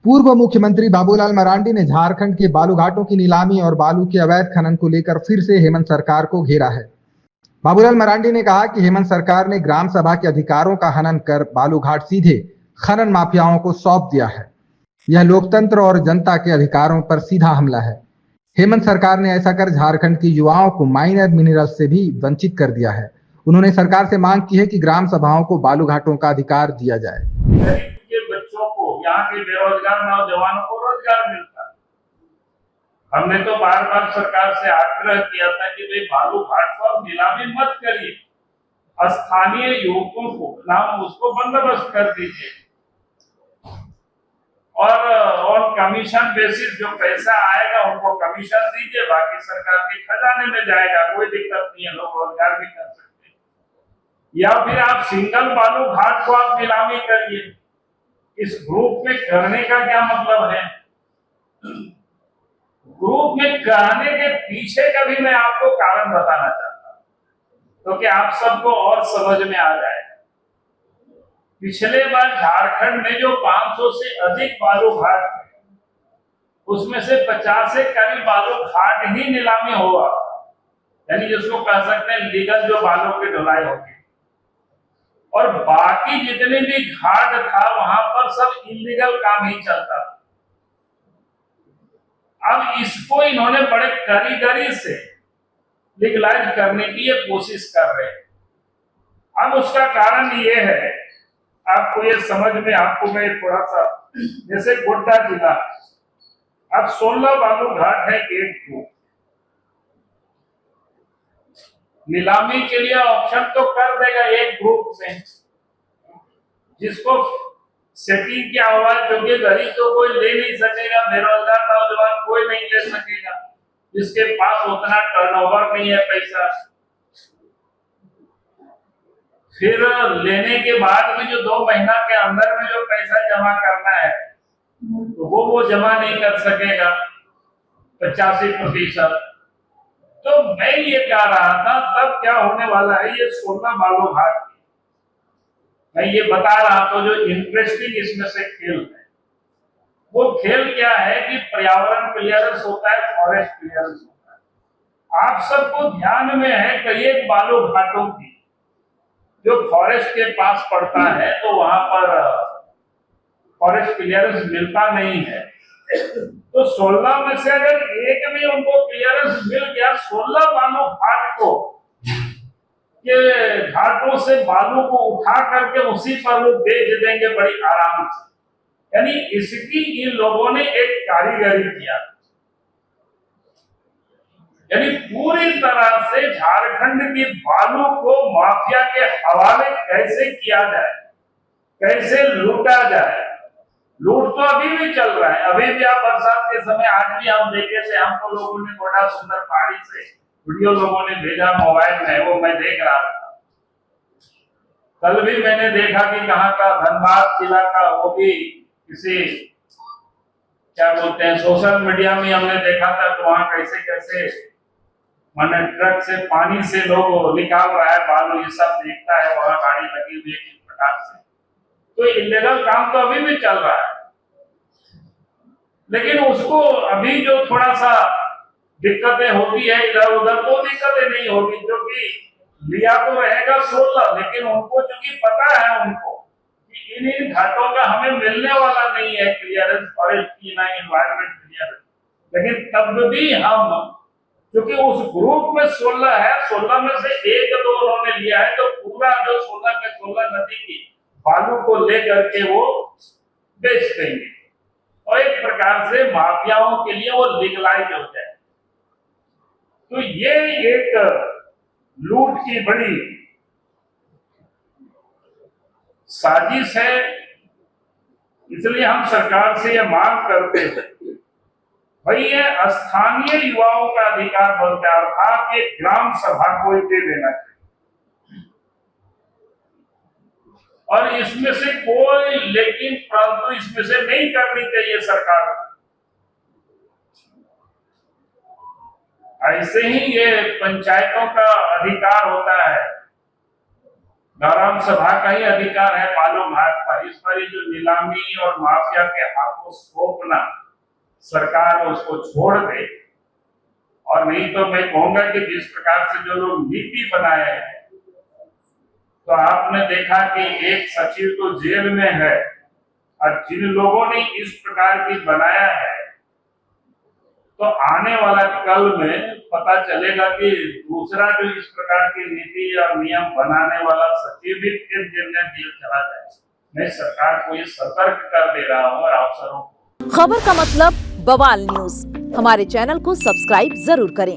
पूर्व मुख्यमंत्री बाबूलाल मरांडी ने झारखंड के बालू घाटों की नीलामी और बालू के अवैध खनन को लेकर फिर से हेमंत सरकार को घेरा है। बाबूलाल मरांडी ने कहा कि हेमंत सरकार ने ग्राम सभा के अधिकारों का हनन कर बालू घाट सीधे खनन माफियाओं को सौंप दिया है। यह लोकतंत्र और जनता के अधिकारों पर सीधा हमला है। हेमंत सरकार ने ऐसा कर झारखंड के युवाओं को माइनर मिनरल से भी वंचित कर दिया है। उन्होंने सरकार से मांग की है कि ग्राम सभाओं को बालू घाटों का अधिकार दिया जाए। बच्चों को, यहाँ के बेरोजगार नौजवानों को रोजगार मिलता है। हमने तो बार बार सरकार से आग्रह किया था कि भाई बालू घाट पर नीलामी मत करिए, स्थानीय युवकों को नाम उसको बंदोबस्त कर दीजिए और कमीशन बेसिस जो पैसा आएगा उनको कमीशन दीजिए, बाकी सरकार के खजाने में जाएगा, कोई दिक्कत नहीं है, लोग रोजगार भी कर सकते हैं। या फिर आप सिंगल बालू घाट को आप नीलामी करिए। इस ग्रुप में करने का क्या मतलब है? ग्रुप में करने के पीछे का भी मैं आपको कारण बताना चाहता हूं, तो कि आप सबको और समझ में आ जाए। पिछले बार झारखंड में जो 500 से अधिक बालू घाट है, उसमें से 50 से करीब बालू घाट ही नीलामी हुआ, यानी जिसको कह सकते हैं लीगल जो बालू की ढुलाई होगी, और बाकी जितने भी घाट था वहां पर सब इलीगल काम ही चलता था। अब इसको इन्होंने बड़े कारीगरी से लीगलाइज करने की ये कोशिश कर रहे हैं। अब उसका कारण ये है, आपको ये समझ में, आपको मैं थोड़ा सा, जैसे गोड्डा जिला, अब 16 बालू घाट है, एक ग्रुप नीलामी के लिए ऑप्शन तो कर देगा एक ग्रुप में, जिसको सेटिंग की आवाज, क्योंकि गरीब तो कोई ले नहीं सकेगा, बेरोजगार नौजवान कोई नहीं ले सकेगा, जिसके पास उतना टर्नओवर नहीं है पैसा। फिर लेने के बाद भी जो 2 महीना के अंदर में जो पैसा जमा करना है तो वो जमा नहीं कर सकेगा 85%। तो मैं ये कह रहा था, तब क्या होने वाला है, ये 16 बालू घाट, मैं ये बता रहा था जो इंटरेस्टिंग इसमें से खेल है, वो खेल क्या है कि पर्यावरण क्लियरेंस होता है, फॉरेस्ट क्लियरेंस होता है। आप सबको ध्यान में है कि एक बालू घाटों की जो फॉरेस्ट के पास पड़ता है तो वहां पर फॉरेस्ट क्लियरेंस मिलता नहीं है। तो 16 में से अगर एक भी उनको क्लियरेंस मिल गया, 16 बालू घाट को के घाटों से बालू को उठा करके उसी पर लोग बेच देंगे बड़ी आराम से। यानी इसकी इन लोगों ने एक कारीगरी किया, यानी पूरी तरह से झारखंड की बालू को माफिया के हवाले कैसे किया जाए, कैसे लूटा जाए। लूट तो अभी भी चल रहा है, अभी भी आप बरसात के समय, आज भी हम देखे थे, हमको लोगों ने बड़ा सुंदर पहाड़ी से वीडियो लोगों ने भेजा मोबाइल में, वो मैं देख रहा था। कल भी मैंने देखा कि कहाँ का धनबाद जिला का, वो भी किसी क्या बोलते हैं सोशल मीडिया में हमने देखा था, तो वहां कैसे कैसे माने ट्रक से पानी से लोग निकाल रहा है बालू, ये सब देखता है, वहां गाड़ी लगी हुई है किस प्रकार से। तो इलीगल काम तो अभी भी चल रहा है, लेकिन उसको अभी जो थोड़ा सा दिक्कतें होती है इधर उधर, वो दिक्कतें नहीं होगी, क्योंकि लिया तो रहेगा 16, लेकिन उनको चूंकि पता है उनको कि इन घाटों का हमें मिलने वाला नहीं है क्लियरेंस, फॉरेस्ट की ना एनवायरमेंट क्लियरेंस, लेकिन तब भी हम, क्योंकि उस ग्रुप में 16 है, 16 में से 1-2 उन्होंने लिया है, तो पूरा जो 16 के 16 नदी की बालू को लेकर के वो बेच देंगे और एक प्रकार से माफियाओं के लिए वो लीगलाइज हो जाए। तो ये एक लूट की बड़ी साजिश है। इसलिए हम सरकार से यह मांग करते हैं, भाई ये स्थानीय युवाओं का अधिकार बनता है, अर्थात ये ग्राम सभा को दे देना चाहिए, और इसमें से कोई, लेकिन परंतु इसमें से नहीं करनी चाहिए सरकार। ऐसे ही ये पंचायतों का अधिकार होता है ग्राम सभा का ही अधिकार है बालू घाट पर। इस पर जो नीलामी और माफिया के हाथों सौंपना सरकार उसको छोड़ दे। और नहीं तो मैं कहूंगा कि जिस प्रकार से जो लोग नीति बनाए हैं, तो आपने देखा कि एक सचिव तो जेल में है, और जिन लोगों ने इस प्रकार की बनाया है, तो आने वाला कल में पता चलेगा कि दूसरा जो इस प्रकार की नीति या नियम बनाने वाला सचिव भी फिर जेल चला जाए। मैं सरकार को ये सतर्क कर दे रहा हूँ और अफसरों को। खबर का मतलब बवाल न्यूज, हमारे चैनल को सब्सक्राइब जरूर करें।